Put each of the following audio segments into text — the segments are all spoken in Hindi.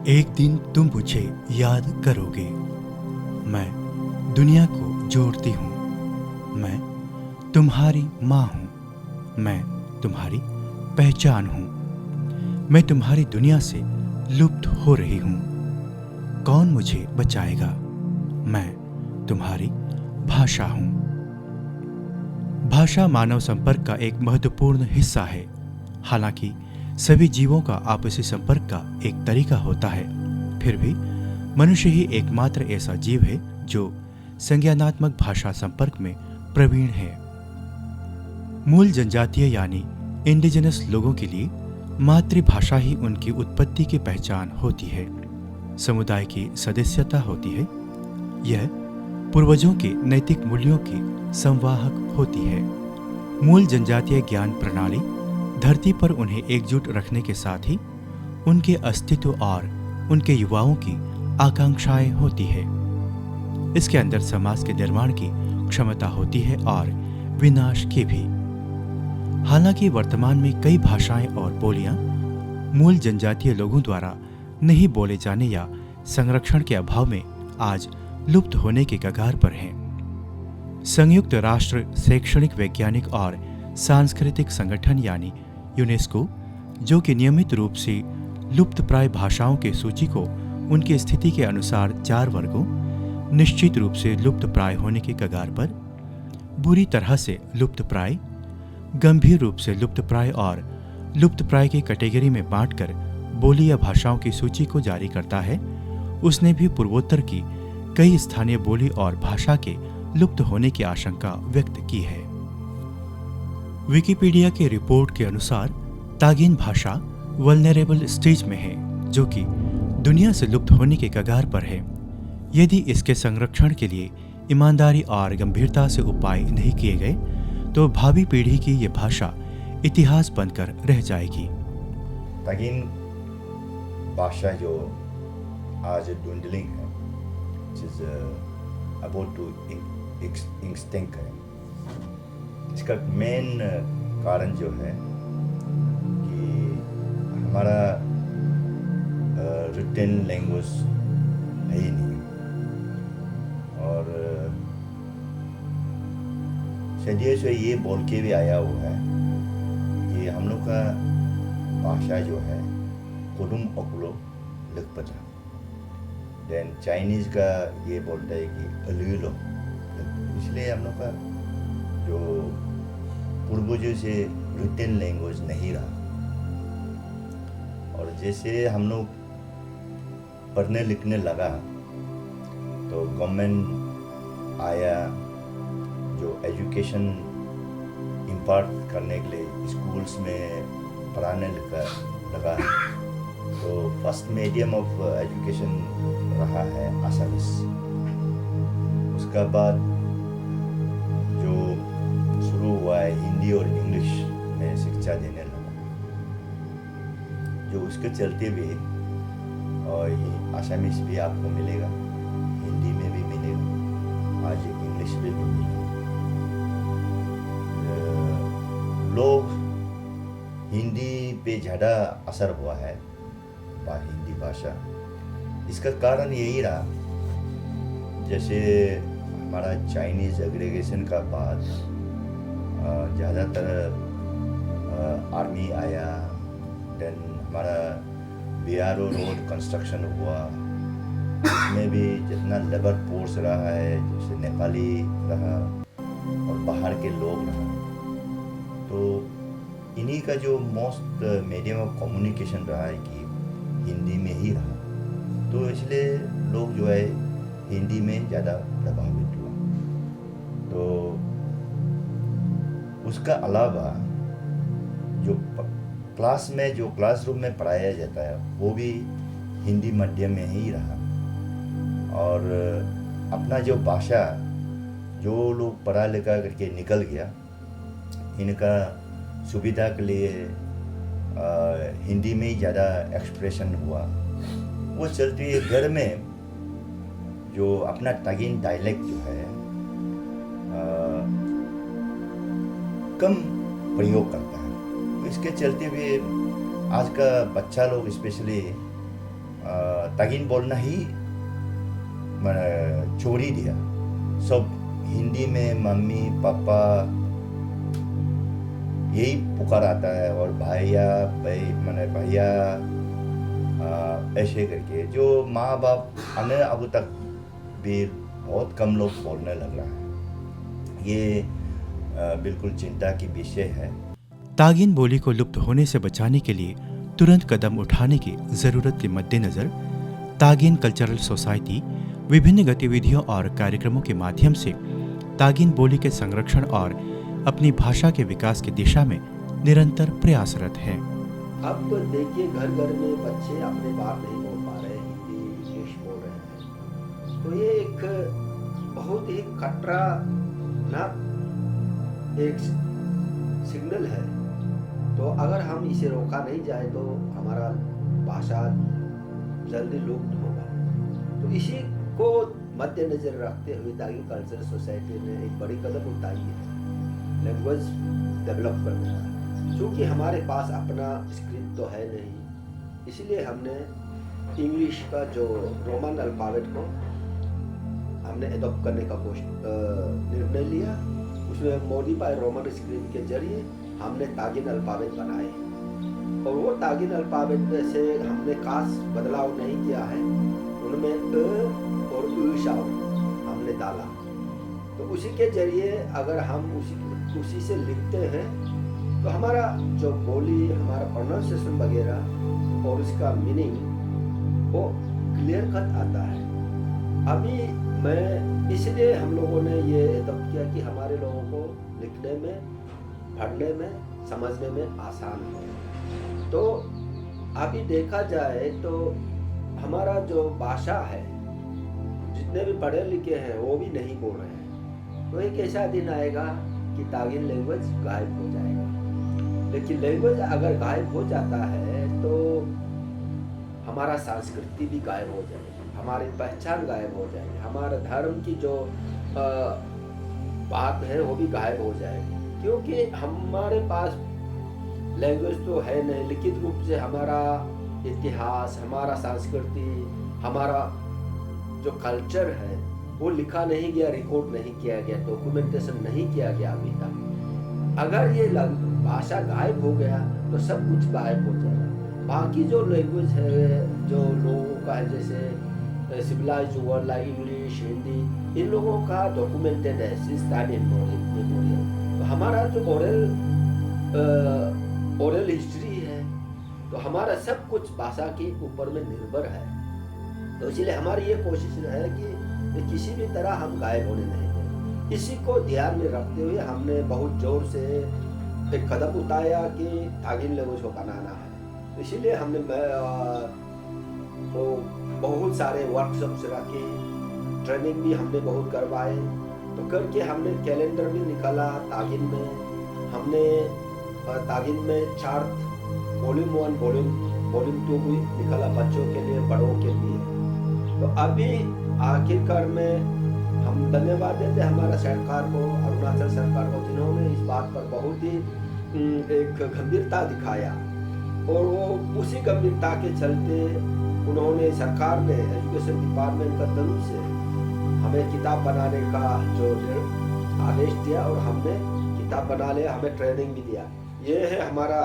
एक दिन तुम मुझे याद करोगे। मैं दुनिया को जोड़ती हूँ। मैं तुम्हारी माँ हूँ। मैं तुम्हारी पहचान हूँ। मैं तुम्हारी दुनिया से लुप्त हो रही हूँ। कौन मुझे बचाएगा? मैं तुम्हारी भाषा हूँ। भाषा मानव संपर्क का एक महत्वपूर्ण हिस्सा है। हालांकि सभी जीवों का आपसी संपर्क का एक तरीका होता है, फिर भी मनुष्य ही एकमात्र ऐसा जीव है जो संज्ञानात्मक भाषा संपर्क में प्रवीण है। मूल जनजातीय यानी इंडिजिनस लोगों के लिए मातृभाषा ही उनकी उत्पत्ति की पहचान होती है, समुदाय की सदस्यता होती है। यह पूर्वजों के नैतिक मूल्यों की संवाहक होती है। मूल जनजातीय ज्ञान प्रणाली धरती पर उन्हें एकजुट रखने के साथ ही उनके अस्तित्व और उनके युवाओं की आकांक्षाएं होती है। इसके अंदर समाज के निर्माण की क्षमता होती है और विनाश की भी। हालांकि वर्तमान में कई भाषाएं और बोलियां मूल जनजातीय लोगों द्वारा नहीं बोले जाने या संरक्षण के अभाव में आज लुप्त होने के कगार पर हैं। संयुक्त राष्ट्र शैक्षणिक, वैज्ञानिक और सांस्कृतिक संगठन यानी यूनेस्को, जो कि नियमित रूप से लुप्तप्राय भाषाओं के सूची को उनकी स्थिति के अनुसार 4 वर्गों, निश्चित रूप से लुप्तप्राय होने के कगार पर, बुरी तरह से लुप्तप्राय, गंभीर रूप से लुप्तप्राय और लुप्तप्राय की कैटेगरी में बांटकर बोली या भाषाओं की सूची को जारी करता है, उसने भी पूर्वोत्तर की कई स्थानीय बोली और भाषा के लुप्त होने की आशंका व्यक्त की है। विकिपीडिया के रिपोर्ट के अनुसार तागिन भाषा वल्नरेबल स्टेज में है, जो कि दुनिया से लुप्त होने के कगार पर है। यदि इसके संरक्षण के लिए ईमानदारी और गंभीरता से उपाय नहीं किए गए तो भावी पीढ़ी की ये भाषा इतिहास बनकर रह जाएगी। तागिन भाषा जो आज dwindling है, which is about to extinct है, इसका मेन कारण जो है कि हमारा रिटन लैंग्वेज है ही नहीं, और सदियों से ये बोल के भी आया हुआ है कि हम लोग का भाषा जो है कुडुम ओकुलो लखपचा। देन चाइनीज़ का ये बोलता है कि अलुलो, इसलिए हम लोग का जो पूर्वजों से रिटन लैंग्वेज नहीं रहा। और जैसे हम लोग पढ़ने लिखने लगा तो गवर्नमेंट आया जो एजुकेशन इम्पार्ट करने के लिए स्कूल्स में पढ़ाने लगा। तो फर्स्ट मीडियम ऑफ एजुकेशन रहा है आसामीज। उसका बाद जो शुरू हुआ है हिंदी और इंग्लिश में शिक्षा देने लगा, जो उसके चलते भी और आसामीज भी आपको मिलेगा, हिंदी में भी मिलेगा, आज इंग्लिश में भी मिलेगा। लोग हिंदी पे ज़्यादा असर हुआ है हिंदी भाषा। इसका कारण यही रहा, जैसे हमारा चाइनीज़ एग्रीगेशन का बाद ज़्यादातर आर्मी आया, देन हमारा बीआरओ रोड कंस्ट्रक्शन हुआ, उसमें भी जितना लेबर फोर्स रहा है, जैसे नेपाली रहा और बाहर के लोग रहा, तो इन्हीं का जो मोस्ट मीडियम ऑफ कम्युनिकेशन रहा है कि हिंदी में ही रहा। तो इसलिए लोग जो है हिंदी में ज़्यादा प्रभावित हुआ। तो उसका अलावा जो क्लासरूम में पढ़ाया जाता है वो भी हिंदी माध्यम में ही रहा। और अपना जो भाषा जो लोग पढ़ा लिखा करके निकल गया, इनका सुविधा के लिए हिंदी में ही ज़्यादा एक्सप्रेशन हुआ। वो चलती है घर में जो अपना तागिन डायलेक्ट जो है कम प्रयोग करता है। तो इसके चलते भी आज का बच्चा लोग स्पेशली तागिन बोलना ही मैंने छोड़ी दिया। सब हिंदी में मम्मी पापा यही पुकार आता है, और भैया मैंने भैया ऐसे करके जो माँ बाप हमें अब तक भी बहुत कम लोग बोलने लग रहा है। ये बिल्कुल चिंता की विषय है। तागिन बोली को लुप्त होने से बचाने के लिए तुरंत कदम उठाने की जरूरत के मद्देनजर तागिन कल्चरल सोसाइटी विभिन्न गतिविधियों और कार्यक्रमों के माध्यम से तागिन बोली के संरक्षण और अपनी भाषा के विकास की दिशा में निरंतर प्रयासरत है। अब तो देखिए घर घर में बच्चे अपने बात नहीं बोल पा रहे, हिंदी इंग्लिश बोल रहे हैं, तो ये एक बहुत ही खतरनाक एक सिग्नल है। तो अगर हम इसे रोका नहीं जाए तो हमारा भाषा जल्दी लुप्त होगा। तो इसी को मद्देनजर रखते हुए तागिन कल्चरल सोसाइटी ने एक बड़ी कदम उठाई है लैंग्वेज डेवलप करने का। क्योंकि हमारे पास अपना स्क्रिप्ट तो है नहीं, इसलिए हमने इंग्लिश का जो रोमन अल्फाबेट को हमने एडॉप्ट करने का निर्णय लिया। उसमें मॉडिफाई रोमन स्क्रिप्ट के जरिए हमने तागिन अल्फाबेट बनाए, और वो तागिन अल्फाबेट से हमने खास बदलाव नहीं किया है। उनमें अ और उ साउंड हमने डाला। तो उसी के जरिए अगर हम उसी से लिखते हैं तो हमारा जो बोली, हमारा प्रोनाउंसिएशन वगैरह और उसका मीनिंग वो क्लियर कट आता है। अभी मैं इसलिए हम लोगों ने ये एडॉप्ट किया कि हमारे लोगों को लिखने में, पढ़ने में, समझने में आसान हो। तो अभी देखा जाए तो हमारा जो भाषा है, जितने भी पढ़े लिखे हैं वो भी नहीं बोल रहे हैं। तो एक ऐसा दिन आएगा कि तागिन लैंग्वेज गायब हो जाएगा। लेकिन लैंग्वेज अगर गायब हो जाता है तो हमारा संस्कृति भी गायब हो जाएगी, हमारी पहचान गायब हो जाएगी, हमारा धर्म की जो बात है वो भी गायब हो जाएगी। क्योंकि हमारे पास लैंग्वेज तो है नहीं, लिखित रूप से हमारा इतिहास, हमारा संस्कृति, हमारा जो कल्चर है वो लिखा नहीं गया, रिकॉर्ड नहीं किया गया, डॉक्यूमेंटेशन नहीं किया गया अभी तक। अगर ये भाषा गायब हो गया तो सब कुछ गायब हो जाएगा। बाकी जो लैंग्वेज है जो लोगों का है, जैसे civilized world like English, Hindi, इन लोगों का डॉक्यूमेंटेड है सिंस टाइम इमेमोरियल। तो हमारा जो ओरल हिस्ट्री है, तो हमारा सब कुछ भाषा के ऊपर में निर्भर है। तो इसलिए हमारी ये कोशिश है कि किसी भी तरह हम गायब होने नहीं दें। इसी को ध्यान में रखते हुए हमने बहुत जोर से एक कदम उठाया कि तागिन लैंग्वेज को बनाना है। इसीलिए हमने बहुत सारे वर्कशॉप्स रखे, ट्रेनिंग भी हमने बहुत करवाए। तो करके हमने कैलेंडर भी निकाला तागिन में। हमने तागिन में चार्ट वॉल्यूम 1, वॉल्यूम 2 भी निकाला, बच्चों के लिए, बड़ों के लिए। तो अभी आखिरकार में हम धन्यवाद देते हैं हमारा सरकार को, अरुणाचल सरकार को, जिन्होंने इस बात पर बहुत ही एक गंभीरता दिखाया। और वो उसी गंभीरता के चलते उन्होंने, सरकार ने एजुकेशन डिपार्टमेंट का तरफ से हमें किताब बनाने का जो आदेश दिया, और हमने किताब बना लिया, हमें ट्रेनिंग भी दिया। ये है हमारा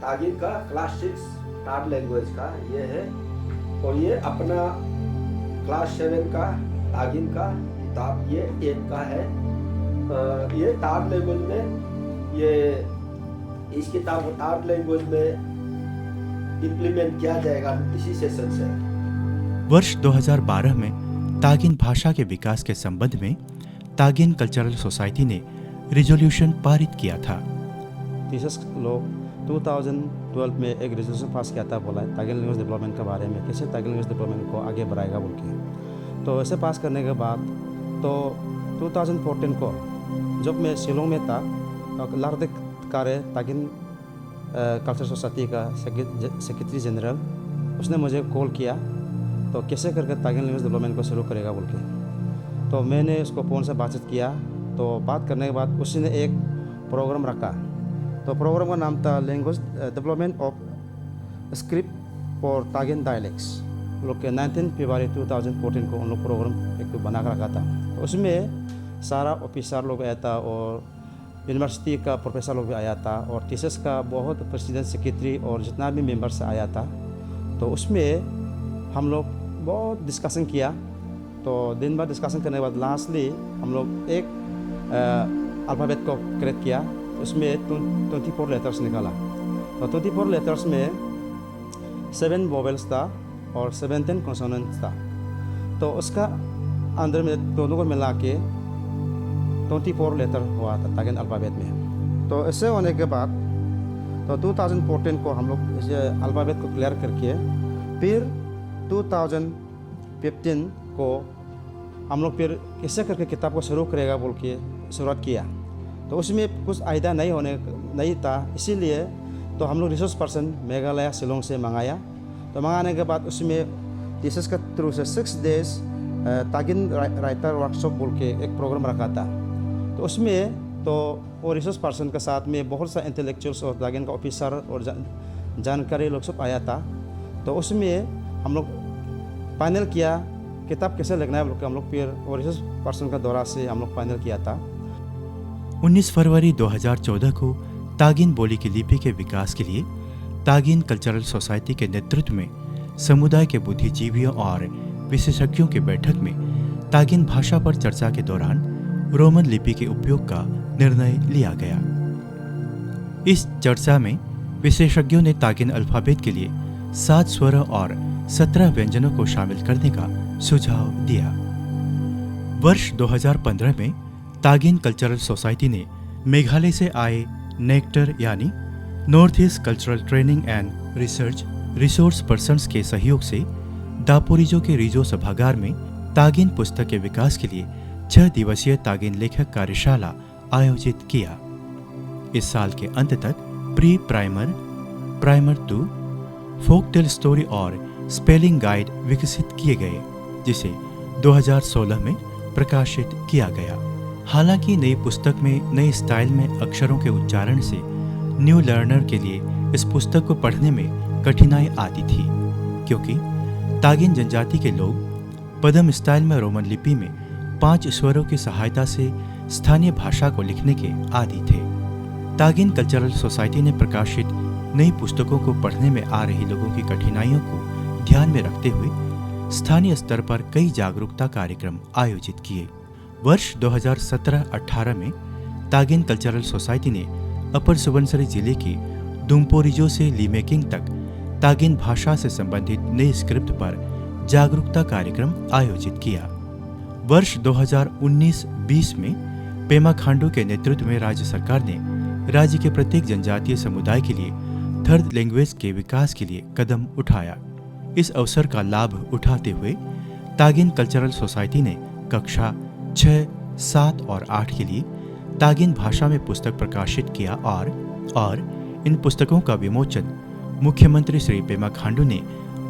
तागिन का क्लास 6 टाट लैंग्वेज का ये है, और ये अपना क्लास 7 का तागिन का किताब ये 1 का है। ये टाट लैंग्वेज में, ये इस किताब को टाट लैंग्वेज में इम्प्लीमेंट किया जाएगा इसी सेशन से। वर्ष 2012 में तागिन भाषा के विकास के संबंध में तागिन कल्चरल सोसाइटी ने रिजोल्यूशन पारित किया था। टीचर्स लोग 2012 में एक रेजोल्यूशन पास किया था, बोला है तागिन लैंग्वेज डेवलपमेंट के बारे में, कैसे तागिन लैंग्वेज डेवलपमेंट को आगे बढ़ाएगा बोल के। तो ऐसे पास करने के बाद तो 2014 को जब मैं शिलोंग में था, लार्देक कार्य तागिन कल्चर सोसाइटी का सेक्रेटरी जनरल, उसने मुझे कॉल किया तो कैसे करके तागिन लैंग्वेज डेवलपमेंट को शुरू करेगा बोल के। तो मैंने उसको फ़ोन से बातचीत किया। तो बात करने के बाद उसी ने एक प्रोग्राम रखा। तो प्रोग्राम का नाम था language development of script for Tagin dialects. लोग के 19 फरवरी 2014 को उन लोग प्रोग्राम एक बना कर रखा था। तो उसमें सारा ऑफिसर लोग आया था और यूनिवर्सिटी का प्रोफेसर लोग भी आया था और टीचर्स का बहुत प्रेसिडेंट सेक्रेटरी और जितना भी मेंबर्स आया था। तो उसमें हम लोग बहुत डिस्कशन किया। तो दिन भर डिस्कशन करने के बाद लास्टली हम लोग एक अल्फ़ाबेट को क्रिएट किया। उसमें 24 लेटर्स निकाला। तो 24 लेटर्स में 7 वोवेल्स था और 17 कॉन्सोनेंट्स था। तो उसका अंदर में दोनों को मिला के 24 लेटर हुआ था तागिन अल्फ़ाबेट में। तो ऐसे होने के बाद तो 2014 को हम लोग इस अल्फ़ाबेट को क्लियर करके फिर 2015 को हम लोग फिर कैसे करके किताब को शुरू करेगा बोल के शुरुआत किया। तो उसमें कुछ आइडिया नहीं था, इसीलिए तो हम लोग रिसोर्स पर्सन मेघालय शिलोंग से मंगाया। तो मंगाने के बाद उसमें टीचर्स का थ्रू से 6 डेज तागिन राइटर वर्कशॉप बोल के एक प्रोग्राम रखा था। तो उसमें तो वो रिसोर्स पर्सन के साथ में बहुत सा इंटेलेक्चुअल्स और तागिन का ऑफिसर और जानकारी लोग सब आया था। तो उसमें हम लोग फाइनल किया किताब कैसे लिखना है बोल के हम लोग फिर वो रिसोर्स पर्सन का दौरा से हम लोग फाइनल किया था। 19 फरवरी 2014 को तागिन बोली की लिपि के विकास के लिए तागिन कल्चरल सोसाइटी के नेतृत्व में समुदाय के बुद्धिजीवियों और विशेषज्ञों की बैठक में तागिन भाषा पर चर्चा के दौरान रोमन लिपि के उपयोग का निर्णय लिया गया। इस चर्चा में विशेषज्ञों ने तागिन अल्फ़ाबेट के लिए 7 स्वर और 17 व्यंजनों को शामिल करने का सुझाव दिया। वर्ष 2015 में तागिन कल्चरल सोसाइटी ने मेघालय से आए नेक्टर यानी north east cultural training and research resource persons के सहयोग से दापोरिजो के रिजो सभागार में तागिन पुस्तक के विकास के लिए 6 दिवसीय तागिन लेखक कार्यशाला आयोजित किया। इस साल के अंत तक pre primer, primer 2, folk tale story और स्पेलिंग गाइड विकसित किए गए, जिसे 2016 में प्रकाशित किया गया। हालांकि नई पुस्तक में नए स्टाइल में अक्षरों के उच्चारण से न्यू लर्नर के लिए इस पुस्तक को पढ़ने में कठिनाई आती थी, क्योंकि तागिन जनजाति के लोग पदम स्टाइल में रोमन लिपि में 5 स्वरों की सहायता से स्थानीय भाषा को लिखने के आदी थे। तागिन कल्चरल सोसाइटी ने प्रकाशित नई पुस्तकों को पढ़ने में आ रही लोगों की कठिनाइयों को ध्यान में रखते हुए स्थानीय स्तर पर कई जागरूकता कार्यक्रम आयोजित किए। वर्ष 2017-18 में तागिन कल्चरल सोसाइटी ने अपर सुबनसिरी जिले के दुम्पोरिजो से लीमेकिंग तक तागिन भाषा से संबंधित नए स्क्रिप्ट पर जागरूकता कार्यक्रम आयोजित किया। वर्ष 2019-20 में पेमा खांडू के नेतृत्व में राज्य सरकार ने राज्य के प्रत्येक जनजातीय समुदाय के लिए थर्ड लैंग्वेज के विकास के लिए कदम उठाया। इस अवसर का लाभ उठाते हुए तागिन कल्चरल सोसाइटी ने कक्षा 6, 7 और 8 के लिए तागिन भाषा में पुस्तक प्रकाशित किया और इन पुस्तकों का विमोचन मुख्यमंत्री श्री पेमा खांडू ने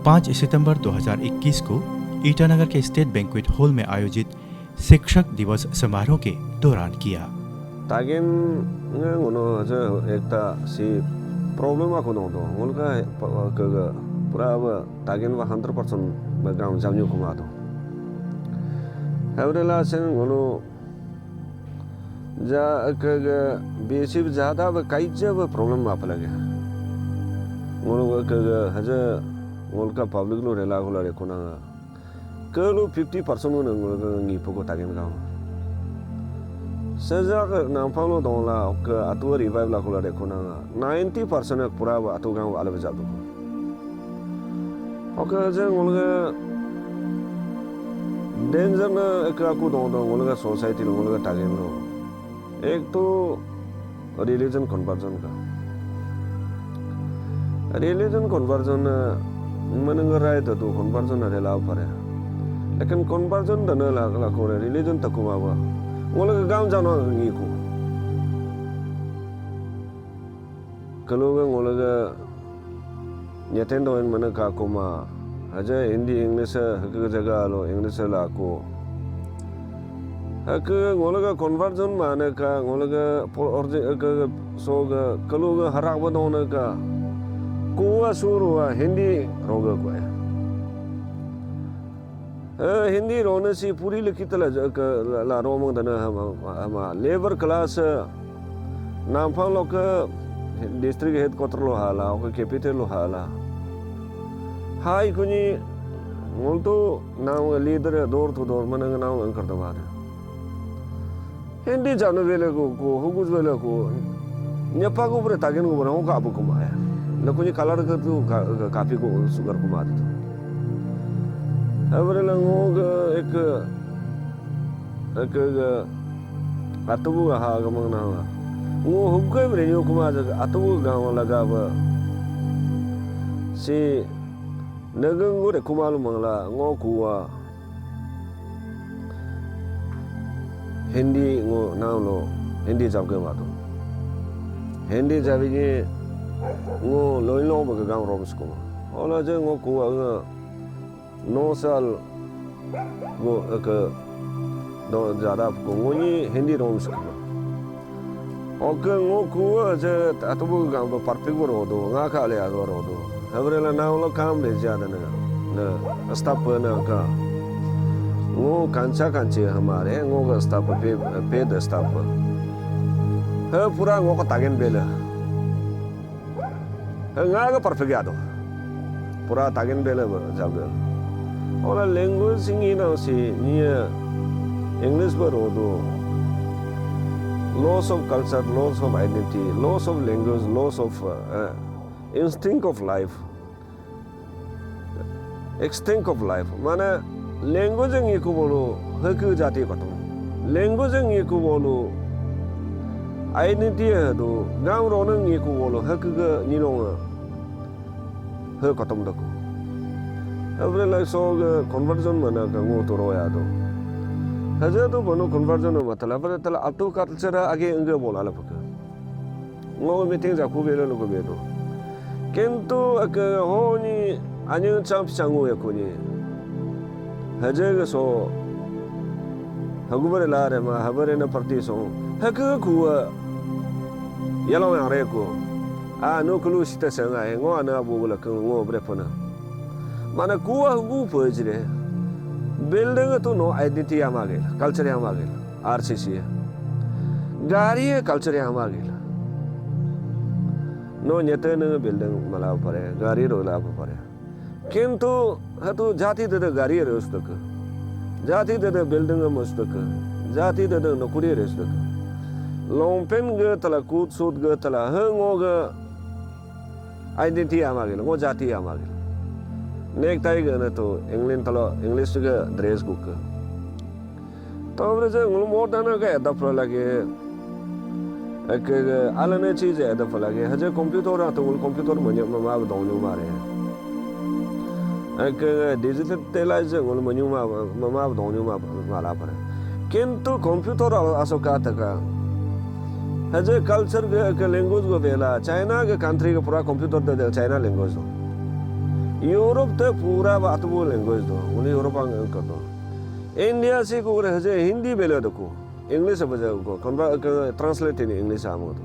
5 सितंबर 2021 को ईटानगर के स्टेट बैंक्वेट हॉल में आयोजित शिक्षक दिवस समारोह के दौरान किया। तागिन एकता सी प्रॉब्लम आको दो उनका पूरा तागिन 100% बैकग्राउंड जामनु कुमा दो हवरेला सेन गोनो जा बेसिक ज्यादा कई जब प्रॉब्लम आप लगे गोनो हजे गोलका पब्लिक लो रेला गोला रेकोना कलो 50% गोनो गिपोको तागिन गाव सजा नामफालो दोला अतु रिवाइव ला गोला रेकोना 90% पूरा अतु गाव आले जाबो ओके जे गोलगा डेंजर ना एकराकू दो गोलगा सोसाइटी लो गोलगा तागिन लो एक तो रिलीजन कन्वर्जन का रिलीजन कन्वर्जन मनंग राय तो कन्वर्जन अरे लाभ परे लेकिन कन्वर्जन दने ला को रिलीजन तकुमा बा गोलगा गांव जानो नीकू कलोगा गोलगा नेटेंडो इन मन का कुमा अजय हिंदी इंग्लिश हक जगह लो इंग्लिश ला को हक गोलगा कन्वर्जन माने का गोलगा और सोगा कलोगा हराक बदोने का कुआ सुरुआ हिंदी रोगा को है Hindi rohna si puri likita la romang dana hama labor class nampang lo ke district headquarter lo hala ke capital lo hala hai kuni ngolto naw leader door to door manang naw ang karta mare Hindi janu vele ko hugus vele ko nyapa ko pure tagen ko bana ka abu ko maya na kuni color ka tu kafi ko sugar ko mare tu Abre lang ek atubu ha gamang na hugay mre niyo kuma atubu gawa laga ba si nagang gore kumalu mangla kuwa Hindi lo Hindi jab ke ma to Hindi jabi ni loin lo ba gang roms ko ola je kuwa No sal ke do jada ko ni Hindi roms ko oke kuwa je atubu gang ba perfect ro do nga ka le ro do habre la naw lo kam le jada na stop na ka kancha हमारे का स्टाफ पे द स्टाफ है पूरा को तागेन बेला का परफेक्ट यादो पूरा तागेन बेला जब और लैंग्वेज सिंगी ना सी निये इंग्लिश पर हो दो loss of culture loss of identity loss of language loss of instinct of life extinct of life माने language ang iku bolu hak jati katum language ang iku bolu identity do gam ronang iku bolu hak ga nilong ha katum dako abre la so conversion mana ga ngo to roya do haja to bono conversion matlab tala atu culture age anga bola la paka ngo meeting ja ku belo ko bedo kento ak ho ni anyu cham changu ya ko ni Haja so hagubare la re ma habare na parti so haka kuwa yalo yang re ko no kulu sita sanga ngo ana bu la ko ngo bre pona mana kuwa hu pojre building to no identity amage culture amage RCC gari culture amage no nyete na building mala pare gari ro la pare किंतु हतु जाति दे गाड़ी रेस्तक जाति दे बिल्डिंग मस्तक जाति दे नौकरी रेस्तक लोंपेन ग तला कूद सूद ग तला हंगो ग आइडेंटिटी आमागे ngo जाति आमागे नेक ताई ग न तो इंग्लैंड तला इंग्लिश ग ड्रेस कुक तो ब्रज ngul मॉडर्न ग एदा प्र लगे एक अलने चीज एदा प्र लगे हजे कंप्यूटर तो कंप्यूटर मने मा दोनु मारे digitalize ngol manyuma mama donyuma mala pare kintu computer asoka taka haje culture ke language go vela china ke country ke pura computer de china language do europe te pura baat bo language do uni europe ang ka do india se ko haje hindi vela do ko english baja ko translate in english amo do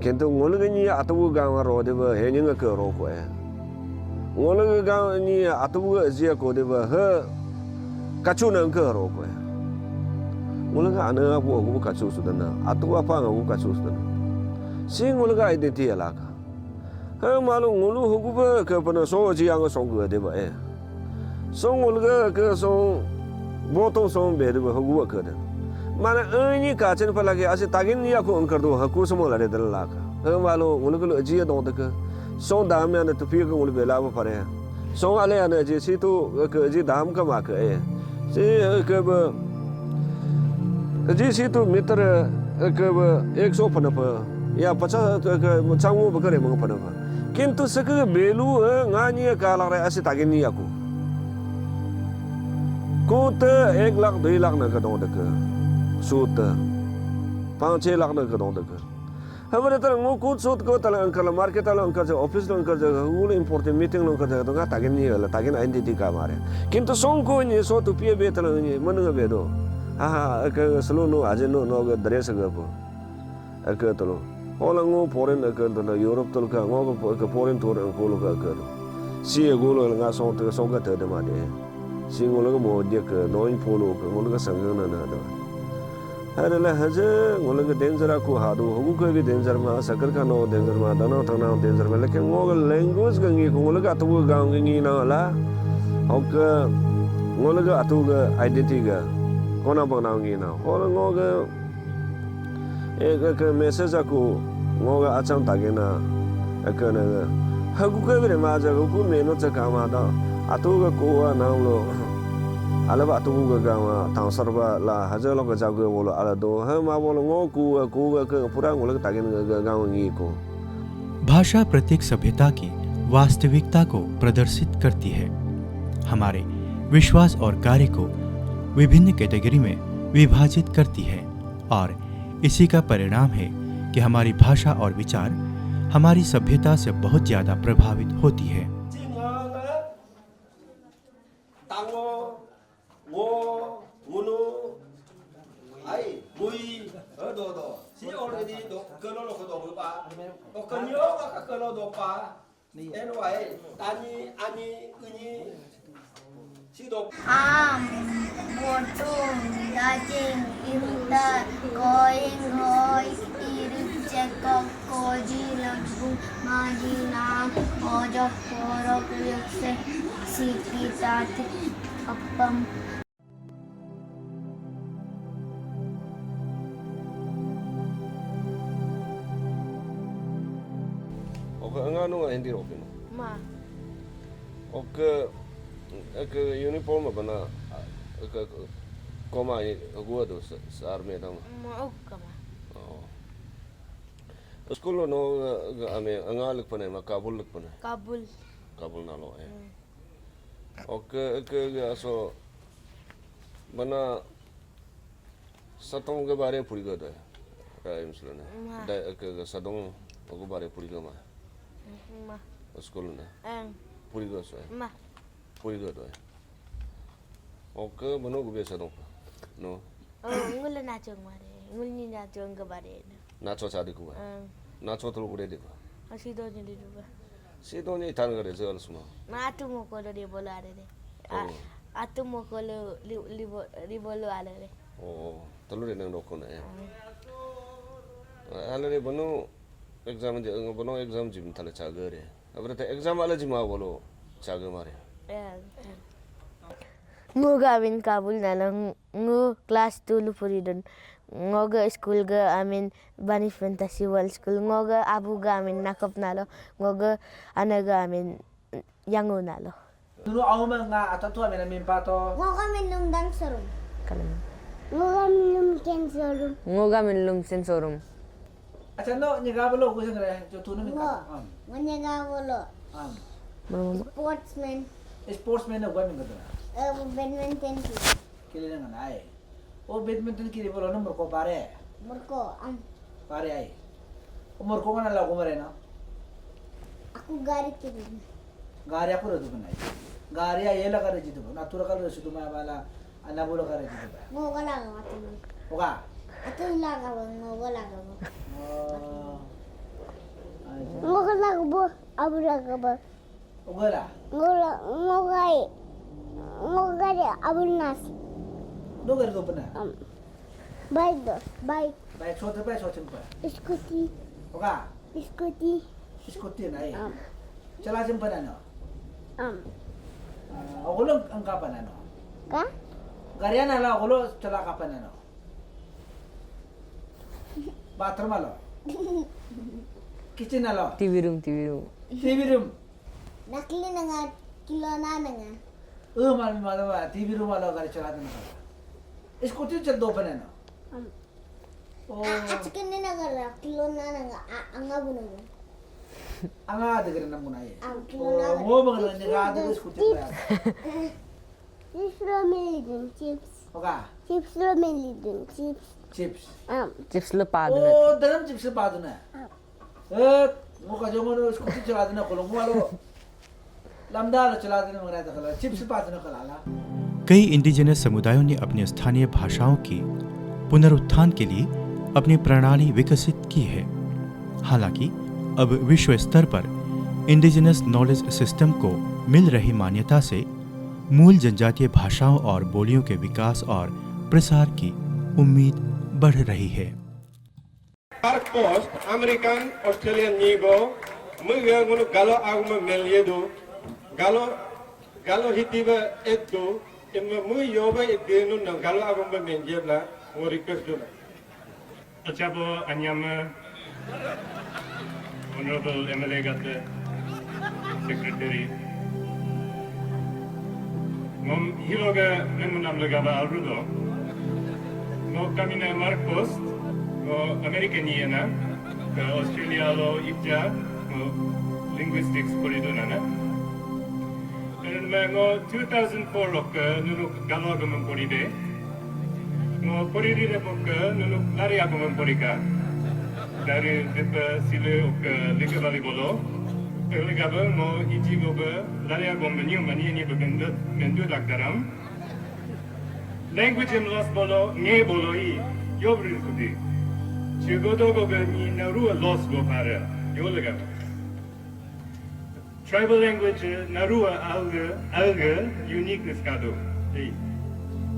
kintu ngol gni atu ga ro de ba hening ka ro ko ngolong ga ni atu zia ko de ba ha kachu nang ka ro ko ngolong ga ana ko ko kachu su dana atu apa ga ko kachu su dana sing ngolong ga identity ala ka ha malu ngolu hu ba ka pana so ji ang so ga de ba so ngolong ga ka so boto so be de ba hu ba ka de mana ani ka chen pa lage ase tagin ni ko kar do ha ko so mo la de la ka ha malu ngolong ga ji do de ka Song dam yang tu pergi ke bela apa pare. Song ale yang je situ ke je dam ke mak si ke je situ meter ke 100 panapa. Ya 50 ke macam berkere meng panapa. Kintu seke belu ngani kalang rai asyik tagin ni aku. Kota 1 lakh 2 lakh nak kedong dek. Suta 5-6 lakh nak kedong dek. हमारे तरह वो कुछ सोच को तला अंकल मार्केट तला अंकल जो ऑफिस लो अंकल जो वो इम्पोर्टेंट मीटिंग लो अंकल जो तो ताकि नहीं होला ताकि आइडेंटिटी का मारे किंतु सोंग को नहीं सो तो पिए बे तला नहीं मन का बेदो हाँ के स्लो नो आज नो नो के ड्रेस का पो के तलो ओला ngो foreign के तला यूरोप तल का ngो के foreign tour को लो का सी को लो nga song का ते मा दे sing ngolo mo dia ke noin polo ke ngolo ka sangang na da harala haje ngolo ka danger aku hadu hogu ko bi danger ma sakar ka no danger ma dana thana danger ma lekin ngolo language ga ngi ko ngolo ka tu ga ngi na la ok ngolo ka atu ga identity ga kona ba na ngi na ngolo ngolo ke message aku ngolo acham tage na akana hagu ko bi ma ja ko me no cha ka ma da atu ga ko na lo alaba atu ga ma tang sarba la haja lo ga ja go bolo ala do ha ma bolo ngo ku ga ke pura ngolo ka tage ga ngi ko भाषा प्रत्येक सभ्यता की वास्तविकता को प्रदर्शित करती है, हमारे विश्वास और कार्य को विभिन्न कैटेगरी में विभाजित करती है और इसी का परिणाम है कि हमारी भाषा और विचार हमारी सभ्यता से बहुत ज़्यादा प्रभावित होती है। Am, botung, daging, imtar, going, hoy, irik, cekok, koji, lagbung, majinam, ojok, korok, yukse, siki, tati, appam. ok nga no hindi ro pino Ma, ok ek uniform ba na koma go do sa army da maog ka ma. school no ame angal pa na Kabul pa na Kabul. na lo ok ek so bana satong ke bare puri go da raim sulana da ek sadong go bare puri go ma Ma, school na ang, puri go so ma, puri go do ok bano go be sadong no ngula na chung mare, ngulni na chung ka bare. nacho cha de ko nacho to ure de ko Asido ni di ba? si do ni tan gare je alsuma Na atu mo ko de bola are de. Atu mo ko li bolo ale de. oh talure nang do ko na alare bano exam je bano exam jim tale cha gare abre te exam ala jima bolo cha ga mare Ngoga amin Kabul na lang ngo class 2 lupuridon. Ngoga school ga amin Bani Fantasy World School. Ngoga abu ga amin nakop nalo. Ngoga anaga amin yango nalo. Dulu awam nga atatu amin amin pato. Ngoga minum dan serum. Kalam. Ngoga minum ken serum. Ngoga minlum sensorum. Acha no nyagabalo ko sangre jo tunu min Ngo. Nganya wolo. Sportsman. Sportsman na gwa min gado. Badminton ki. Kili nang ay. O badminton kili bolo number ko pare. Murko Pare ay. Umur ko na la ko mare na. aku gari kiri. Gari aku radu banai. Gari ay ela kare jitu. Natura kare situ ma bala anabulo kare jitu. Ngoga laga matu. Oka. Atu laga bang ngoga laga bang. Oh. Ngoga laga bo abu laga bang. Ogala. Ngoga abu nas. Do gari ko pana. Baik. Baik sote pa sote pa. Skuti. Oka. Skuti. Skuti na ay. Chala sim pana no. Am. Ogulong ang kapana no. Ka? Gariya na la ogulo chala kapana no. Bathroom alo. Kitchen alo. TV room. TV room. Nakli na nga kilo na nga. Mami madama TV room alo gari chala na ka. Scooty chal do pana no. Oh. Chicken na nga kilo na nga ang abu na nga. Anga de gari na muna ye. Ang kilo na. Mo mga na nga de scooty pa. Chips ramen chips. Oka. Chips ramen chips. Chips. Chips lepado Oh, dalam chips pa do na. Mo ka jo mo scooty chala na ko lo mo alo. Lambda चला देने मंगरा था कला चिप्स पात न कला कई इंडिजिनस समुदायों ने अपनी स्थानीय भाषाओं की पुनरुत्थान के लिए अपनी प्रणाली विकसित की है। हालांकि अब विश्व स्तर पर इंडिजिनस नॉलेज सिस्टम को मिल रही मान्यता से मूल जनजातीय भाषाओं और बोलियों के विकास और प्रसार की उम्मीद बढ़ रही है। Post American Australian Nigo Muga Munu Galo Agma Meliedu Galo Hitiva Edu Imma Mu Yoba Edenu Galo Agma Menjebla or request do. Achabo Anyama Honorable MLA Gate Secretary Mom Hiloga Nemunam Lagava Alrudo Mo Kamina Marcos American Yena, Australia lo Ipja, linguistics Koridonana. And Mango 2004 of Nunuk Galogam Koribe, no Koridi Repoka, Nunuk Lariagam Korika, Dari Zipa Sile of Ligavali Bolo, Ligaba, Mo Ijigoba, Lariagam Menu Mani Mendu Lakaram. Language in Los Bolo, Ne Boloi, Yobri Kudi. Narua go para tribal language Narua alga uniqueness kado.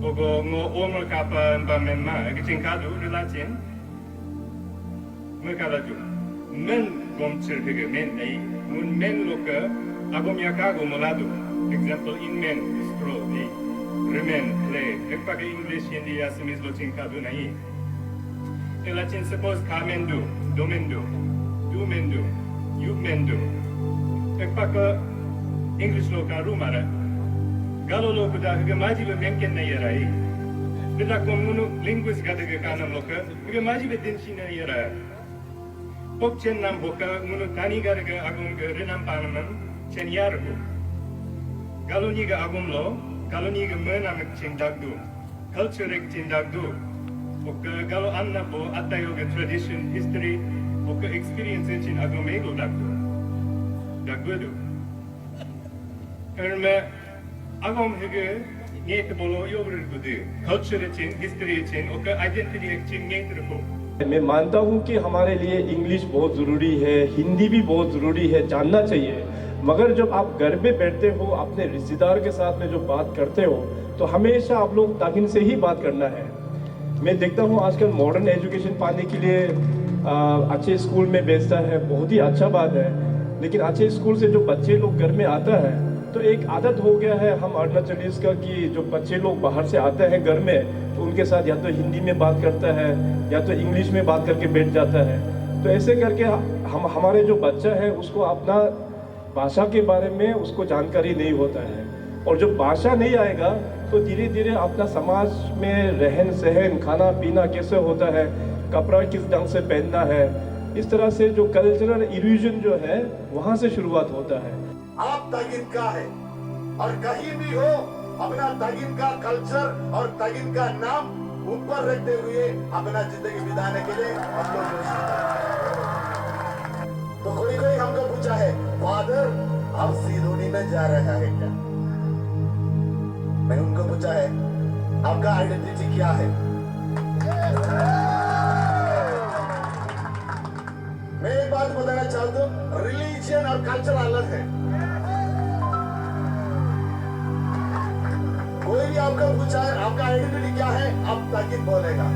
Ogo mo omer kapa mbamema giting kado relatin. Merkalaju. Men gom cirkege men ay mun men loka agom yakago molado. Example in men istro ay remain play. Ekpake English hindi Assamese loting kado nai. Latin suppose kamendo, domendo, dumendo, yumendo. Ekpaka English lo karu mara. Galo lo kuda higamaji be menken na yarai. Bila komunu linguist gada ke kanam loka higamaji be dinshi na yarai. Pokchen nam boka munu tani gada ke agum ke renam panaman chen yargo. Galo ni ga agum lo, galo ni ga menam chen dagdu, culture ek chen dagdu. Galo anna po atayoga tradition history oka experience in agomego dagdu erme agom hege net bolo yobrul gudu culture in history in oka identity in net रखो। मैं मानता हूँ कि हमारे लिए इंग्लिश बहुत ज़रूरी है, हिंदी भी बहुत ज़रूरी है, जानना चाहिए। मगर जब आप घर में बैठते हो अपने रिश्तेदार के साथ में जो बात करते हो तो हमेशा आप लोग ताकिन से ही बात करना है। मैं देखता हूँ आजकल मॉडर्न एजुकेशन पाने के लिए अच्छे स्कूल में भेजता है, बहुत ही अच्छा बात है। लेकिन अच्छे स्कूल से जो बच्चे लोग घर में आता है तो एक आदत हो गया है हम अरुणाचलीस का कि जो बच्चे लोग बाहर से आते हैं घर में तो उनके साथ या तो हिंदी में बात करता है या तो इंग्लिश में बात करके बैठ जाता है। तो ऐसे करके हमारे जो बच्चा है उसको अपना भाषा के बारे में उसको जानकारी नहीं होता है और जब भाषा नहीं आएगा तो धीरे धीरे अपना समाज में रहन सहन खाना पीना कैसे होता है, कपड़ा किस ढंग से पहनना है, इस तरह से जो कल्चरल इल्यूजन जो है वहाँ से शुरुआत होता है। आप तागिन का है और कहीं भी हो अपना तागिन का कल्चर और तागिन का नाम ऊपर रखते हुए अपना जिंदगी बिताने के लिए हम लोग तो कोई हमको पूछा है फादर आप सिडनी में जा रहा है क्या? मैं उनको पूछा है आपका आइडेंटिटी क्या है? मैं एक बात बताना चाहता हूँ रिलीजन और कल्चर अलग है। कोई भी आपको पूछा है आपका आइडेंटिटी क्या है आप तागिन बोलेगा।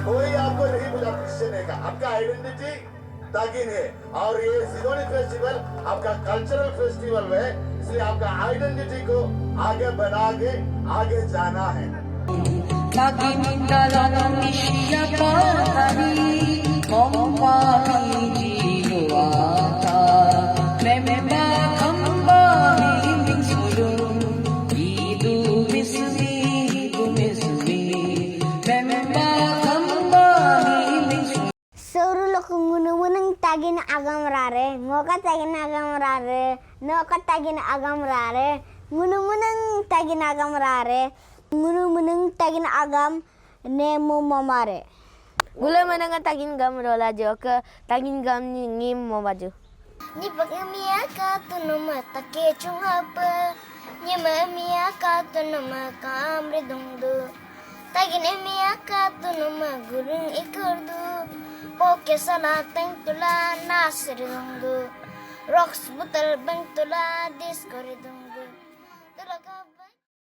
कोई आपको नहीं पूछा क्रिश्चियन है का आपका आइडेंटिटी तागिन है और ये सिडनी फेस्टिवल आपका कल्चरल फेस्टिवल है इसलिए आपका आइडेंटिटी को आगे बढ़ा के आगे जाना है। tagin agam rare, ngoka tagin agam rare, noka tagin agam rare, munung tagin agam rare, munung tagin agam nemu mamare. Gula mananga tagin gam rola joka, tagin gam ngim momaju. Ni pakamia ka tunuma take chungapa, ni mamia ka tunuma kamre dungdu, tagin emia ka tunuma gurung ikurdu. Poke salat teng tula nasir dungdu, rocks butel beng tula diskori dungdu.